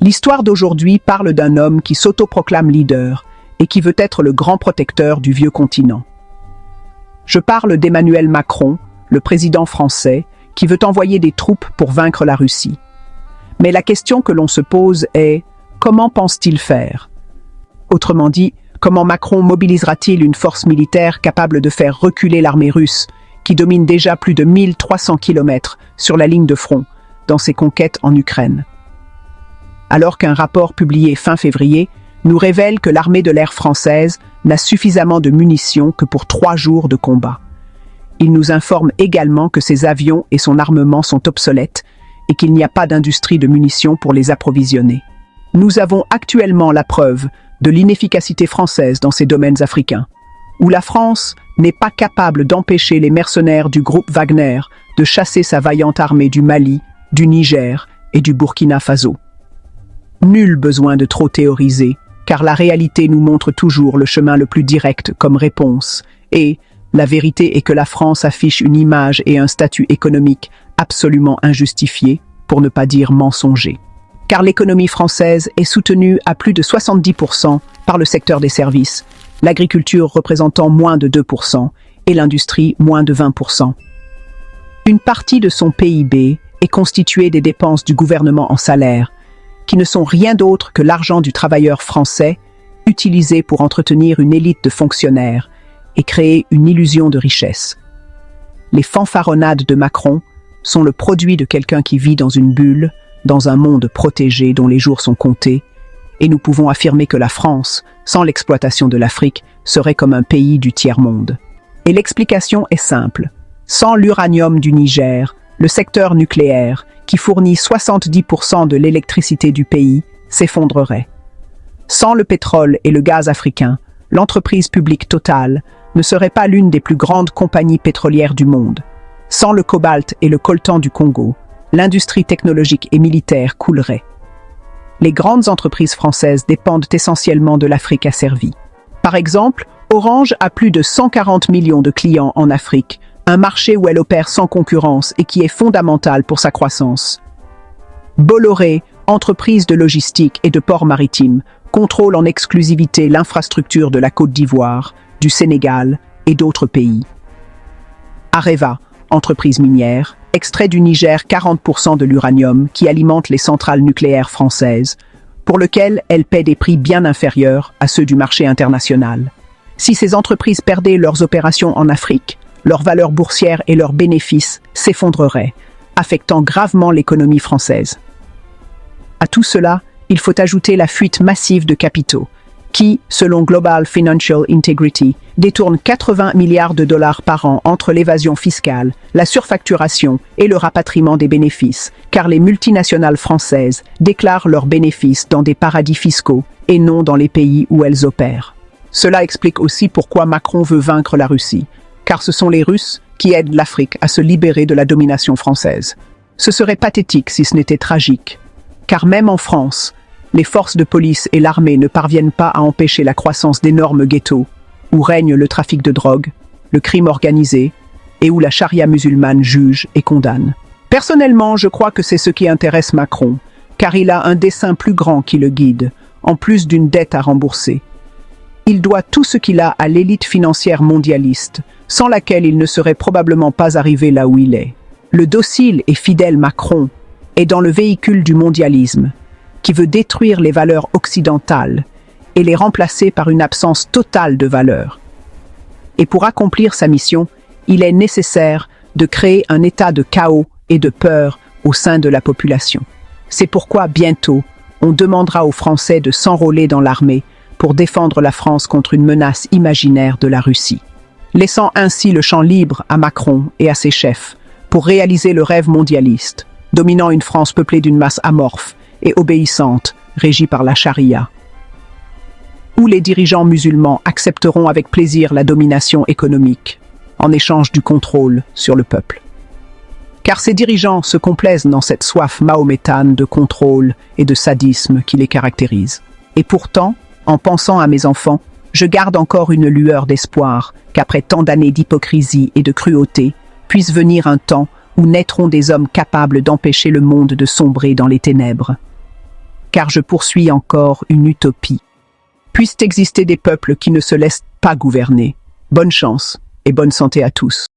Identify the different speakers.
Speaker 1: L'histoire d'aujourd'hui parle d'un homme qui s'autoproclame leader et qui veut être le grand protecteur du vieux continent. Je parle d'Emmanuel Macron, le président français, qui veut envoyer des troupes pour vaincre la Russie. Mais la question que l'on se pose est, comment pense-t-il faire? Autrement dit, comment Macron mobilisera-t-il une force militaire capable de faire reculer l'armée russe, qui domine déjà plus de 1300 km sur la ligne de front, dans ses conquêtes en Ukraine? Alors qu'un rapport publié fin février nous révèle que l'armée de l'air française n'a suffisamment de munitions que pour 3 jours de combat. Il nous informe également que ses avions et son armement sont obsolètes et qu'il n'y a pas d'industrie de munitions pour les approvisionner. Nous avons actuellement la preuve de l'inefficacité française dans ces domaines africains, où la France n'est pas capable d'empêcher les mercenaires du groupe Wagner de chasser sa vaillante armée du Mali, du Niger et du Burkina Faso. Nul besoin de trop théoriser, car la réalité nous montre toujours le chemin le plus direct comme réponse, et la vérité est que la France affiche une image et un statut économique absolument injustifiés, pour ne pas dire mensongers. Car l'économie française est soutenue à plus de 70% par le secteur des services, l'agriculture représentant moins de 2% et l'industrie moins de 20%. Une partie de son PIB est constituée des dépenses du gouvernement en salaire, qui ne sont rien d'autre que l'argent du travailleur français, utilisé pour entretenir une élite de fonctionnaires et créer une illusion de richesse. Les fanfaronnades de Macron sont le produit de quelqu'un qui vit dans une bulle, dans un monde protégé dont les jours sont comptés, et nous pouvons affirmer que la France, sans l'exploitation de l'Afrique, serait comme un pays du tiers-monde. Et l'explication est simple. Sans l'uranium du Niger, le secteur nucléaire, qui fournit 70% de l'électricité du pays, s'effondrerait. Sans le pétrole et le gaz africain, l'entreprise publique Total ne serait pas l'une des plus grandes compagnies pétrolières du monde. Sans le cobalt et le coltan du Congo, l'industrie technologique et militaire coulerait. Les grandes entreprises françaises dépendent essentiellement de l'Afrique asservie. Par exemple, Orange a plus de 140 millions de clients en Afrique, un marché où elle opère sans concurrence et qui est fondamental pour sa croissance. Bolloré, entreprise de logistique et de port maritime, contrôle en exclusivité l'infrastructure de la Côte d'Ivoire, du Sénégal et d'autres pays. Areva, entreprise minière, extrait du Niger 40% de l'uranium qui alimente les centrales nucléaires françaises, pour lequel elle paie des prix bien inférieurs à ceux du marché international. Si ces entreprises perdaient leurs opérations en Afrique, leur valeur boursière et leurs bénéfices s'effondreraient, affectant gravement l'économie française. À tout cela, il faut ajouter la fuite massive de capitaux, qui, selon Global Financial Integrity, détourne 80 milliards de dollars par an entre l'évasion fiscale, la surfacturation et le rapatriement des bénéfices, car les multinationales françaises déclarent leurs bénéfices dans des paradis fiscaux et non dans les pays où elles opèrent. Cela explique aussi pourquoi Macron veut vaincre la Russie, car ce sont les Russes qui aident l'Afrique à se libérer de la domination française. Ce serait pathétique si ce n'était tragique, car même en France, les forces de police et l'armée ne parviennent pas à empêcher la croissance d'énormes ghettos, où règne le trafic de drogue, le crime organisé, et où la charia musulmane juge et condamne. Personnellement, je crois que c'est ce qui intéresse Macron, car il a un dessein plus grand qui le guide, en plus d'une dette à rembourser. Il doit tout ce qu'il a à l'élite financière mondialiste, sans laquelle il ne serait probablement pas arrivé là où il est. Le docile et fidèle Macron est dans le véhicule du mondialisme, qui veut détruire les valeurs occidentales et les remplacer par une absence totale de valeurs. Et pour accomplir sa mission, il est nécessaire de créer un état de chaos et de peur au sein de la population. C'est pourquoi bientôt, on demandera aux Français de s'enrôler dans l'armée pour défendre la France contre une menace imaginaire de la Russie, laissant ainsi le champ libre à Macron et à ses chefs pour réaliser le rêve mondialiste, dominant une France peuplée d'une masse amorphe et obéissante, régie par la charia, où les dirigeants musulmans accepteront avec plaisir la domination économique en échange du contrôle sur le peuple. Car ces dirigeants se complaisent dans cette soif mahométane de contrôle et de sadisme qui les caractérise. Et pourtant, en pensant à mes enfants, je garde encore une lueur d'espoir qu'après tant d'années d'hypocrisie et de cruauté, puisse venir un temps où naîtront des hommes capables d'empêcher le monde de sombrer dans les ténèbres. car je poursuis encore une utopie. Puissent exister des peuples qui ne se laissent pas gouverner. Bonne chance et bonne santé à tous.